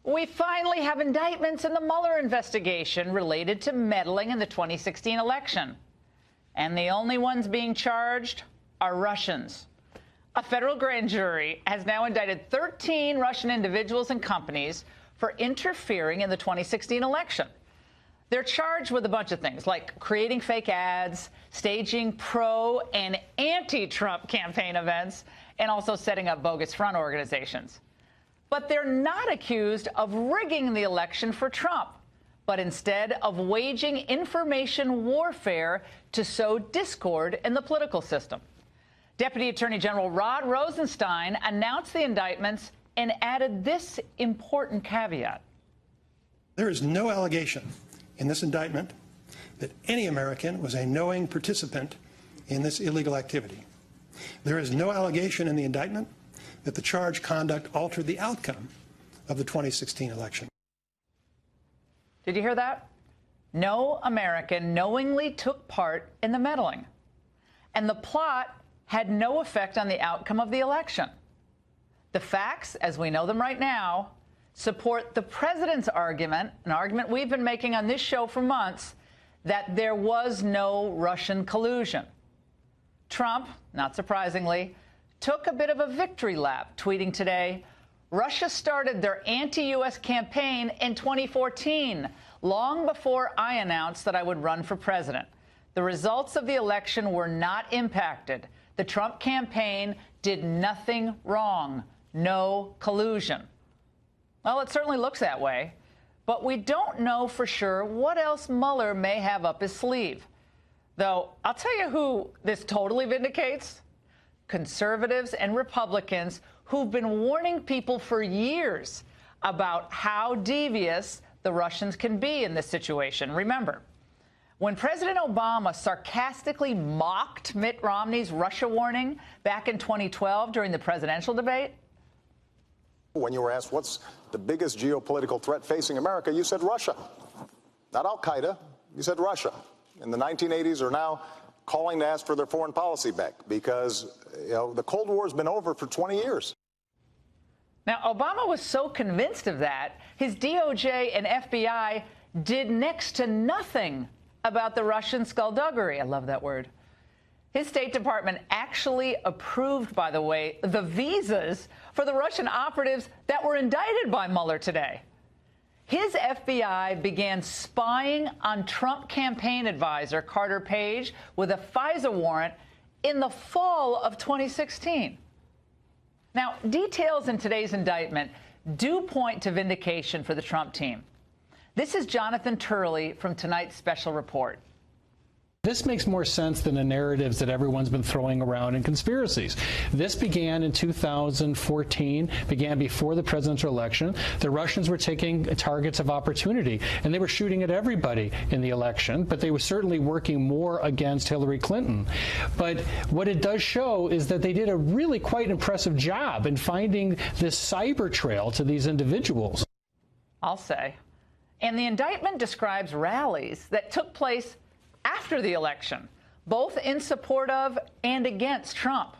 We finally have indictments in the Mueller investigation related to meddling in the 2016 election. And the only ones being charged are Russians. A federal grand jury has now indicted 13 Russian individuals and companies for interfering in the 2016 election. They're charged with a bunch of things, like creating fake ads, staging pro- and anti-Trump campaign events, and also setting up bogus front organizations. But they're not accused of rigging the election for Trump, but instead of waging information warfare to sow discord in the political system. Deputy Attorney General Rod Rosenstein announced the indictments and added this important caveat. There is no allegation in this indictment that any American was a knowing participant in this illegal activity. There is no allegation in the indictment that the charged conduct altered the outcome of the 2016 election. Did you hear that? No American knowingly took part in the meddling. And the plot had no effect on the outcome of the election. The facts, as we know them right now, support the president's argument, an argument we've been making on this show for months, that there was no Russian collusion. Trump, not surprisingly, took a bit of a victory lap, tweeting today, Russia started their anti-U.S. campaign in 2014, long before I announced that I would run for president. The results of the election were not impacted. The Trump campaign did nothing wrong. No collusion. Well, it certainly looks that way, but we don't know for sure what else Mueller may have up his sleeve. Though, I'll tell you who this totally vindicates. Conservatives and Republicans who've been warning people for years about how devious the Russians can be in this situation. Remember, when President Obama sarcastically mocked Mitt Romney's Russia warning back in 2012 during the presidential debate, when you were asked what's the biggest geopolitical threat facing America, you said Russia. Not al-Qaeda, you said Russia. In the 1980s are now calling to ask for their foreign policy back because, the Cold War has been over for 20 years. Now, Obama was so convinced of that, his DOJ and FBI did next to nothing about the Russian skullduggery. I love that word. His State Department actually approved, by the way, the visas for the Russian operatives that were indicted by Mueller today. His FBI began spying on Trump campaign advisor Carter Page with a FISA warrant in the fall of 2016. Now, details in today's indictment do point to vindication for the Trump team. This is Jonathan Turley from tonight's special report. This makes more sense than the narratives that everyone's been throwing around in conspiracies. This began in 2014, began before the presidential election. The Russians were taking targets of opportunity, and they were shooting at everybody in the election, but they were certainly working more against Hillary Clinton. But what it does show is that they did a really quite impressive job in finding this cyber trail to these individuals. I'll say. And the indictment describes rallies that took place after the election, both in support of and against Trump.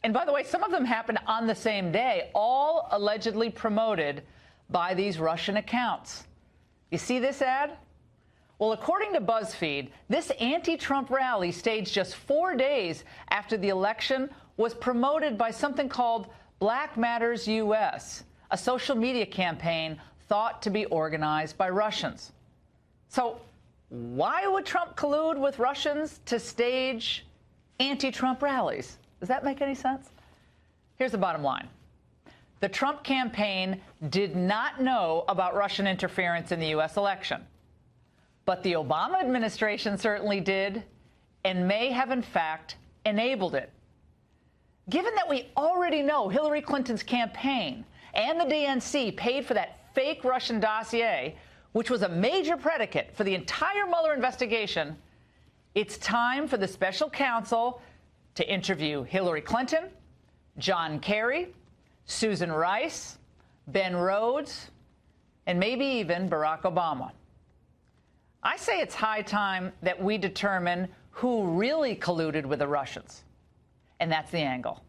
And by the way, some of them happened on the same day, all allegedly promoted by these Russian accounts. You see this ad? Well, according to BuzzFeed, this anti-Trump rally staged just 4 days after the election was promoted by something called Black Matters US, a social media campaign thought to be organized by Russians. So why would Trump collude with Russians to stage anti-Trump rallies? Does that make any sense? Here's the bottom line. The Trump campaign did not know about Russian interference in the U.S. election. But the Obama administration certainly did, and may have, in fact, enabled it. Given that we already know Hillary Clinton's campaign and the DNC paid for that fake Russian dossier, which was a major predicate for the entire Mueller investigation, it's time for the special counsel to interview Hillary Clinton, John Kerry, Susan Rice, Ben Rhodes, and maybe even Barack Obama. I say it's high time that we determine who really colluded with the Russians. And that's the angle.